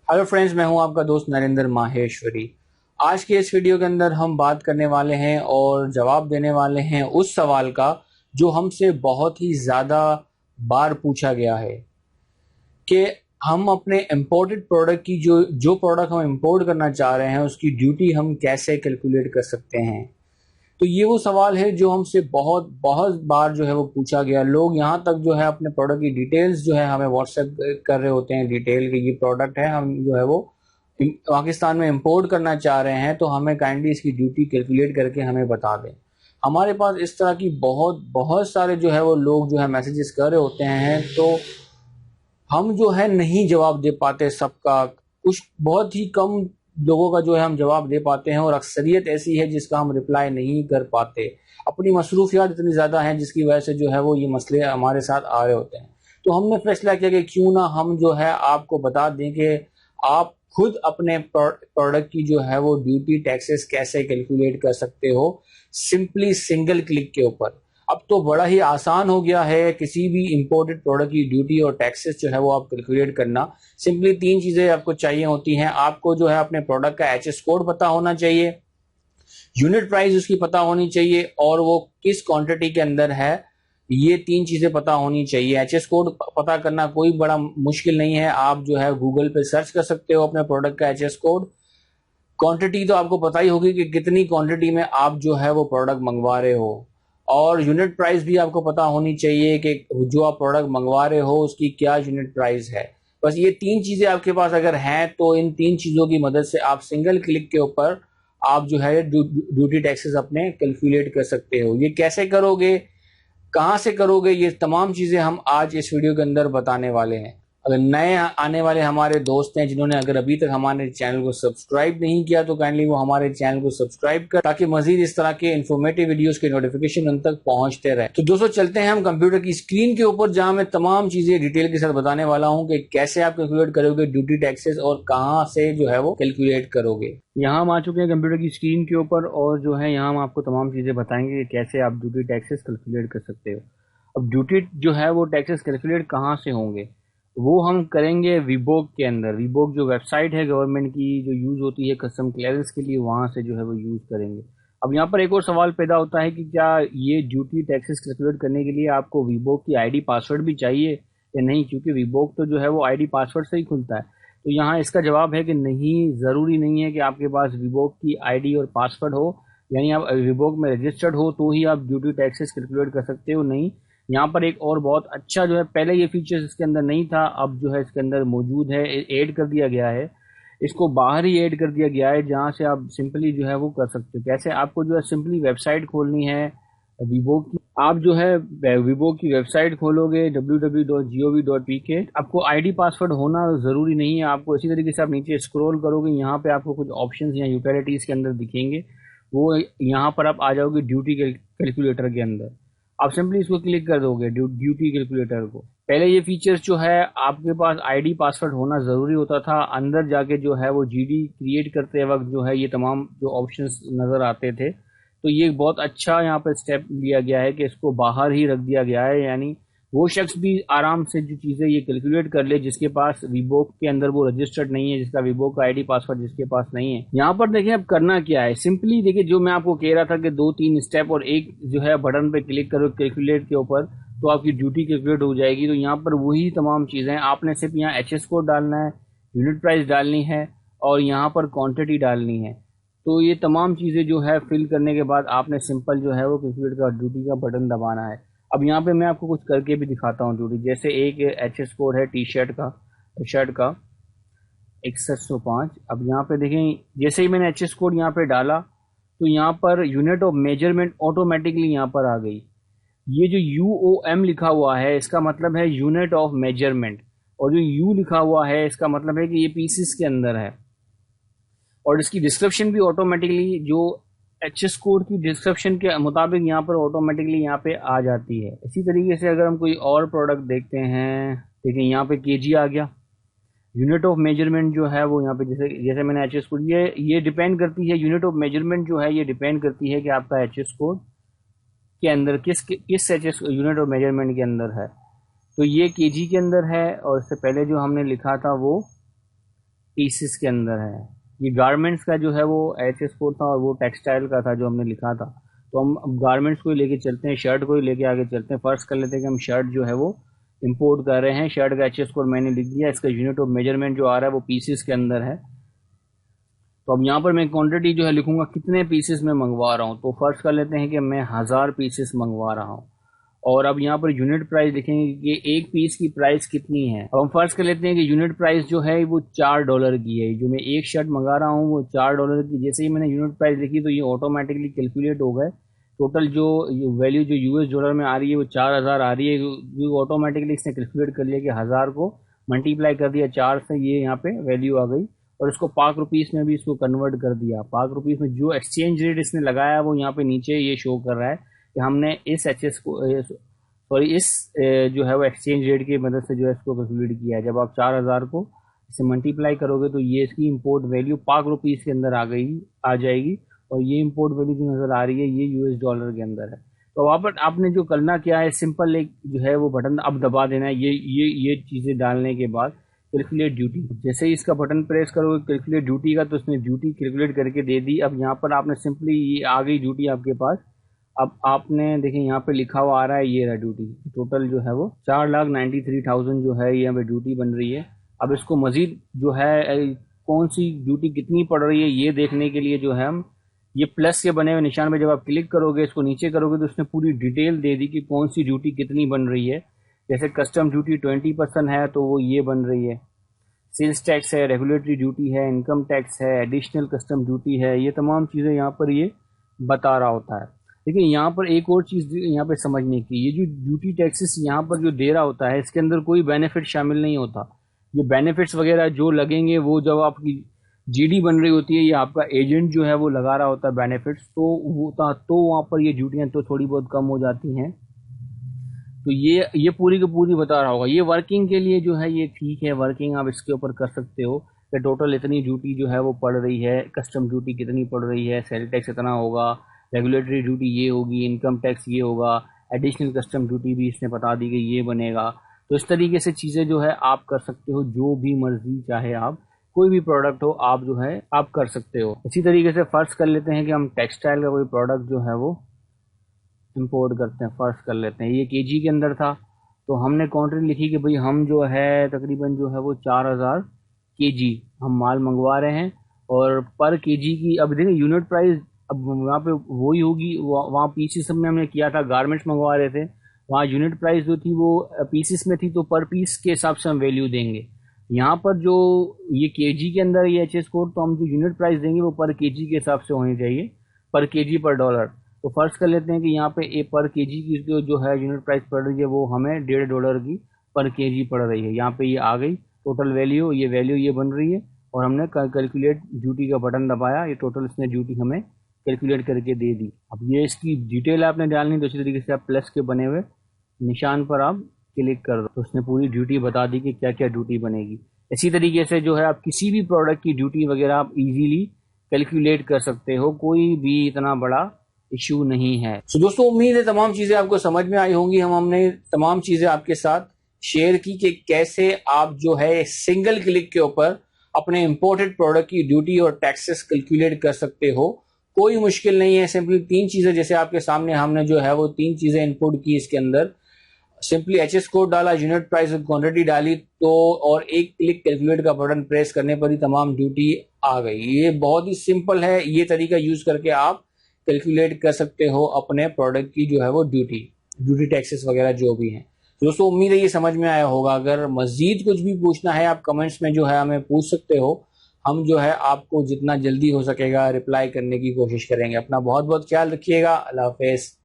Hello friends, मैं हूं आपका दोस्त नरेंद्र माहेश्वरी। आज के इस वीडियो के अंदर हम बात करने वाले हैं और जवाब देने वाले हैं उस सवाल का जो हमसे बहुत ही ज़्यादा बार पूछा गया है कि हम अपने इम्पोर्टेड प्रोडक्ट की जो प्रोडक्ट हम इंपोर्ट करना चाह रहे हैं उसकी ड्यूटी हम कैसे कैलकुलेट कर सकते हैं। तो ये वो सवाल है जो हमसे बहुत बहुत बार जो है वो पूछा गया। लोग यहाँ तक जो है अपने प्रोडक्ट की डिटेल्स जो है हमें व्हाट्सएप कर रहे होते हैं, डिटेल कि ये प्रोडक्ट है, हम जो है वो पाकिस्तान में इंपोर्ट करना चाह रहे हैं, तो हमें काइंडली इसकी ड्यूटी कैलकुलेट करके हमें बता दें। हमारे पास इस तरह की बहुत बहुत सारे जो है वो लोग जो है मैसेजेस कर रहे होते हैं, तो हम जो है नहीं जवाब दे पाते सबका। कुछ बहुत ही कम लोगों का जो है हम जवाब दे पाते हैं और अक्सरियत ऐसी है जिसका हम रिप्लाई नहीं कर पाते। अपनी मसरूफियात इतनी ज़्यादा हैं जिसकी वजह से जो है वो ये मसले हमारे साथ आ रहे होते हैं। तो हमने फैसला किया कि क्यों ना हम जो है आपको बता दें कि आप खुद अपने प्रोडक्ट की जो है वो ड्यूटी टैक्सेस कैसे कैलकुलेट कर सकते हो, सिंपली सिंगल क्लिक के ऊपर। अब तो बड़ा ही आसान हो गया है किसी भी इंपोर्टेड प्रोडक्ट की ड्यूटी और टैक्सेस जो है वो आप कैलकुलेट करना। सिंपली तीन चीज़ें आपको चाहिए होती हैं। आपको जो है अपने प्रोडक्ट का एचएस कोड पता होना चाहिए, यूनिट प्राइस उसकी पता होनी चाहिए, और वो किस क्वांटिटी के अंदर है, ये तीन चीज़ें पता होनी चाहिए। एचएस कोड पता करना कोई बड़ा मुश्किल नहीं है। आप जो है गूगल पे सर्च कर सकते हो अपने प्रोडक्ट का एचएस कोड। क्वांटिटी तो आपको पता ही होगी कि कितनी क्वांटिटी में आप जो है वो प्रोडक्ट मंगवा रहे हो, और यूनिट प्राइस भी आपको पता होनी चाहिए कि जो आप प्रोडक्ट मंगवा रहे हो उसकी क्या यूनिट प्राइस है। बस ये तीन चीज़ें आपके पास अगर हैं तो इन तीन चीज़ों की मदद से आप सिंगल क्लिक के ऊपर आप जो है ड्यूटी टैक्सेस अपने कैलकुलेट कर सकते हो। ये कैसे करोगे, कहाँ से करोगे, ये तमाम चीज़ें हम आज इस वीडियो के अंदर बताने वाले हैं। अगर नए आने वाले हमारे दोस्त हैं जिन्होंने अगर अभी तक हमारे चैनल को सब्सक्राइब नहीं किया तो काइंडली वो हमारे चैनल को सब्सक्राइब कर, ताकि मजीद इस तरह के इन्फॉर्मेटिव वीडियोस के नोटिफिकेशन उन तक पहुंचते रहे। तो दोस्तों चलते हैं हम कंप्यूटर की स्क्रीन के ऊपर, जहां मैं तमाम चीजें डिटेल के साथ बताने वाला हूं कि कैसे आप कैलकुलेट करोगे ड्यूटी टैक्सेस और कहाँ से जो है वो कैलकुलेट करोगे। यहाँ हम आ चुके हैं कंप्यूटर की स्क्रीन के ऊपर, और जो है यहाँ हम आपको तमाम चीजें बताएंगे कि कैसे आप ड्यूटी टैक्सेस कैलकुलेट कर सकते हो। अब ड्यूटी जो है वो टैक्सेस कैलकुलेट कहाँ से होंगे, वो हम करेंगे वीबोक के अंदर। वीबोक जो वेबसाइट है गवर्नमेंट की, जो यूज़ होती है कस्टम क्लियरेंस के लिए, वहाँ से जो है वो यूज़ करेंगे। अब यहाँ पर एक और सवाल पैदा होता है कि क्या ये ड्यूटी टैक्सेस कैलकुलेट करने के लिए आपको वीबोक की आईडी पासवर्ड भी चाहिए या नहीं, क्योंकि वीबोक तो जो है वो आईडी पासवर्ड से ही खुलता है। तो यहाँ इसका जवाब है कि नहीं, ज़रूरी नहीं है कि आपके पास वीबोक की आईडी और पासवर्ड हो, यानी आप वीबोक में रजिस्टर्ड हो तो ही आप ड्यूटी टैक्सेस कैलकुलेट कर सकते हो। नहीं, यहाँ पर एक और बहुत अच्छा जो है, पहले ये फीचर्स इसके अंदर नहीं था, अब जो है इसके अंदर मौजूद है, ऐड कर दिया गया है। इसको बाहर ही ऐड कर दिया गया है, जहाँ से आप सिंपली जो है वो कर सकते हो। कैसे, आपको जो है सिंपली वेबसाइट खोलनी है वीवो की। आप जो है वीवो की वेबसाइट खोलोगे www.gov.pk। आपको आईडी पासवर्ड होना ज़रूरी नहीं है। आपको इसी तरीके से आप नीचे स्क्रॉल करोगे, यहाँ पे आपको कुछ ऑप्शंस या यूटिलिटीज़ के अंदर दिखेंगे, वो यहाँ पर आप आ जाओगे ड्यूटी कैलकुलेटर के अंदर। आप सिंपली इसको क्लिक कर दोगे ड्यूटी कैलकुलेटर को। पहले ये फीचर्स जो है आपके पास आईडी पासवर्ड होना ज़रूरी होता था, अंदर जाके जो है वो जीडी क्रिएट करते वक्त जो है ये तमाम जो ऑप्शंस नज़र आते थे। तो ये बहुत अच्छा यहाँ पर स्टेप लिया गया है कि इसको बाहर ही रख दिया गया है, यानी वो शख्स भी आराम से जो चीज़ें ये कैलकुलेट कर ले जिसके पास वीबोक के अंदर वो रजिस्टर्ड नहीं है, जिसका वीबोक का आईडी पासवर्ड जिसके पास नहीं है। यहाँ पर देखिए अब करना क्या है, सिंपली देखिए जो मैं आपको कह रहा था कि 2-3 स्टेप और एक जो है बटन पे क्लिक करो कैलकुलेट के ऊपर, तो आपकी ड्यूटी कैलकुलेट हो जाएगी। तो यहाँ पर वही तमाम चीज़ें हैं, आपने सिर्फ यहाँ एचएस कोड डालना है, यूनिट प्राइस डालनी है, और यहाँ पर क्वान्टिटी डालनी है। तो ये तमाम चीज़ें जो है फिल करने के बाद आपने सिंपल जो है वो कैलकुलेट का ड्यूटी का बटन दबाना है। अब यहाँ पे मैं आपको कुछ करके भी दिखाता हूँ ड्यूटी। जैसे एक एचएस कोड है टी शर्ट का 6105। अब यहाँ पे देखें, जैसे ही मैंने एचएस कोड यहाँ पे डाला तो यहाँ per unit of measurement automatically यहाँ पर आ गई। ये जो UOM लिखा हुआ है इसका मतलब है यूनिट ऑफ मेजरमेंट, और जो U लिखा हुआ है इसका मतलब है कि ये पीसेस के अंदर है। और इसकी डिस्क्रिप्शन भी ऑटोमेटिकली जो एचएस कोड की डिस्क्रिप्शन के मुताबिक यहाँ पर ऑटोमेटिकली यहाँ पे आ जाती है। इसी तरीके से अगर हम कोई और प्रोडक्ट देखते हैं, देखिए यहाँ पे केजी आ गया। यूनिट ऑफ मेजरमेंट जो है वो यहाँ पे जैसे जैसे मैंने एचएस कोड, ये डिपेंड करती है, यूनिट ऑफ मेजरमेंट जो है ये डिपेंड करती है कि आपका एचएस कोड के अंदर किस एचएस यूनिट ऑफ मेजरमेंट के अंदर है। तो ये केजी के अंदर है, और इससे पहले जो हमने लिखा था वो पीसेस के अंदर है। ये गारमेंट्स का जो है वो HS कोड था और वो टेक्सटाइल का था जो हमने लिखा था। तो हम अब गारमेंट्स को ही लेके चलते हैं, शर्ट को ही लेके आगे चलते हैं। फर्स्ट कर लेते हैं कि हम शर्ट जो है वो इंपोर्ट कर रहे हैं। शर्ट का HS कोड मैंने लिख दिया, इसका यूनिट ऑफ मेजरमेंट जो आ रहा है वो पीसेस के अंदर है। तो अब यहाँ पर मैं क्वांटिटी जो है लिखूंगा कितने पीसेस में मंगवा रहा हूँ। तो फर्स्ट कर लेते हैं कि मैं 1000 पीसेस मंगवा रहा हूँ। और अब यहाँ पर यूनिट प्राइस लिखेंगे कि एक पीस की प्राइस कितनी है। अब हम फर्स्ट कर लेते हैं कि यूनिट प्राइस जो है वो $4 की है। जो मैं एक शर्ट मंगा रहा हूँ वो $4 की। जैसे ही मैंने यूनिट प्राइस लिखी तो ये ऑटोमेटिकली कैलकुलेट हो गए। टोटल जो वैल्यू जो US डॉलर में आ रही है वो 4000 आ रही है। जो ऑटोमेटिकली इसने कैलकुलेट कर लिया कि 1000 को मल्टीप्लाई कर दिया 4 से, ये यहाँ पे वैल्यू आ गई। और इसको पाक रुपीस में भी इसको कन्वर्ट कर दिया। पाक रुपीस में जो एक्सचेंज रेट इसने लगाया वो यहाँ पे नीचे ये शो कर रहा है कि हमने इस HS को सॉरी इस जो है वो एक्सचेंज रेट की मदद से जो है इसको कैलकुलेट किया है। जब आप 4000 को इसे मल्टीप्लाई करोगे तो ये इसकी इंपोर्ट वैल्यू पाक रुपीस के अंदर आ जाएगी। और ये इंपोर्ट वैल्यू जो नज़र आ रही है ये US डॉलर के अंदर है। तो वहाँ पर आपने जो करना क्या है, सिंपल एक जो है वो बटन अब दबा देना है। ये चीज़ें डालने के बाद कैलकुलेट ड्यूटी, जैसे ही इसका बटन प्रेस करोगे कैलकुलेट ड्यूटी का, तो इसने ड्यूटी कैलकुलेट करके दे दी। अब यहाँ पर आपने सिंपली ये आ गई ड्यूटी आपके पास। अब आपने देखें यहाँ पे लिखा हुआ आ रहा है ये रहा ड्यूटी। टोटल जो है वो 4,93,000 जो है ये यहाँ पे ड्यूटी बन रही है। अब इसको मजीद जो है कौन सी ड्यूटी कितनी पड़ रही है ये देखने के लिए जो है हम ये प्लस के बने हुए निशान पे जब आप क्लिक करोगे, इसको नीचे करोगे तो उसने पूरी डिटेल दे दी कि कौन सी ड्यूटी कितनी बन रही है। जैसे कस्टम ड्यूटी 20% है तो वो ये बन रही है। सेल्स टैक्स है, रेगुलेटरी ड्यूटी है, इनकम टैक्स है, एडिशनल कस्टम ड्यूटी है। ये तमाम चीज़ें यहाँ पर ये बता रहा होता है। लेकिन यहाँ पर एक और चीज़ यहाँ पे समझने की, ये जो ड्यूटी टैक्सेस यहाँ पर जो दे रहा होता है इसके अंदर कोई बेनिफिट शामिल नहीं होता। ये बेनिफिट्स वगैरह जो लगेंगे वो जब आपकी GD बन रही होती है, ये आपका एजेंट जो है वो लगा रहा होता है बेनिफिट्स, तो वहाँ पर ये ड्यूटियाँ तो थोड़ी बहुत कम हो जाती हैं। तो ये पूरी की पूरी बता रहा होगा। ये वर्किंग के लिए जो है ये ठीक है, वर्किंग आप इसके ऊपर कर सकते हो कि टोटल इतनी ड्यूटी जो है वो पड़ रही है, कस्टम ड्यूटी कितनी पड़ रही है, सेल टैक्स इतना होगा, रेगुलेटरी ड्यूटी ये होगी, इनकम टैक्स ये होगा, एडिशनल कस्टम ड्यूटी भी इसने बता दी कि ये बनेगा। तो इस तरीके से चीज़ें जो है आप कर सकते हो, जो भी मर्जी चाहे आप कोई भी प्रोडक्ट हो आप जो है आप कर सकते हो। इसी तरीके से फर्स्ट कर लेते हैं कि हम टेक्सटाइल का कोई प्रोडक्ट जो है वो इंपोर्ट करते हैं। फर्स्ट कर लेते हैं, ये KG के अंदर था तो हमने क्वांटिटी लिखी कि भाई हम जो है तकरीबन जो है वो 4000 KG हम माल मंगवा रहे हैं। और पर KG की अब देखिए यूनिट प्राइस अब वहाँ पे वही होगी। वहाँ पीसेस में हमने किया था, गारमेंट्स मंगवा रहे थे, वहाँ यूनिट प्राइस जो थी वो पीसेस में थी तो पर पीस के हिसाब से हम वैल्यू देंगे। यहाँ पर जो ये KG के अंदर ये HS कोड, तो हम जो यूनिट प्राइस देंगे वो पर KG के हिसाब से होनी चाहिए, पर KG पर डॉलर। तो फर्स्ट कर लेते हैं कि यहाँ पे पर KG की जो है यूनिट प्राइस पड़ रही है वो हमें $1.5 की पर KG पड़ रही है। यहाँ पे ये आ गई टोटल वैल्यू, ये वैल्यू ये बन रही है। और हमने कैलकुलेट ड्यूटी का बटन दबाया, ये टोटल इसने ड्यूटी हमें कैलकुलेट करके दे दी। अब ये इसकी डिटेल आपने डालनी, तो इसी तरीके से आप प्लस के बने हुए निशान पर आप क्लिक कर दो तो उसने पूरी ड्यूटी बता दी कि क्या क्या ड्यूटी बनेगी। इसी तरीके से जो है आप किसी भी प्रोडक्ट की ड्यूटी वगैरह आप इजीली कैलकुलेट कर सकते हो, कोई भी इतना बड़ा इशू नहीं है। तो दोस्तों उम्मीद है तमाम चीजें आपको समझ में आई होंगी। हमने तमाम चीजें आपके साथ शेयर की कि कैसे आप जो है सिंगल क्लिक के ऊपर अपने इंपोर्टेड प्रोडक्ट की ड्यूटी और टैक्सेस कैलकुलेट कर सकते हो। कोई मुश्किल नहीं है, सिंपली 3 चीजें जैसे आपके सामने हमने जो है वो 3 चीजें इनपुट की इसके अंदर। सिंपली HS कोड डाला, यूनिट प्राइस और क्वांटिटी डाली तो और एक क्लिक कैलकुलेट का बटन प्रेस करने पर ही तमाम ड्यूटी आ गई। ये बहुत ही सिंपल है, ये तरीका यूज करके आप कैलकुलेट कर सकते हो अपने प्रोडक्ट की जो है वो ड्यूटी टैक्सेस वगैरह जो भी हैं। दोस्तों उम्मीद है ये समझ में आया होगा। अगर मजीद कुछ भी पूछना है आप कमेंट्स में जो है हमें पूछ सकते हो। हम जो है आपको जितना जल्दी हो सकेगा रिप्लाई करने की कोशिश करेंगे। अपना बहुत बहुत ख्याल रखिएगा। अल्लाह हाफिज।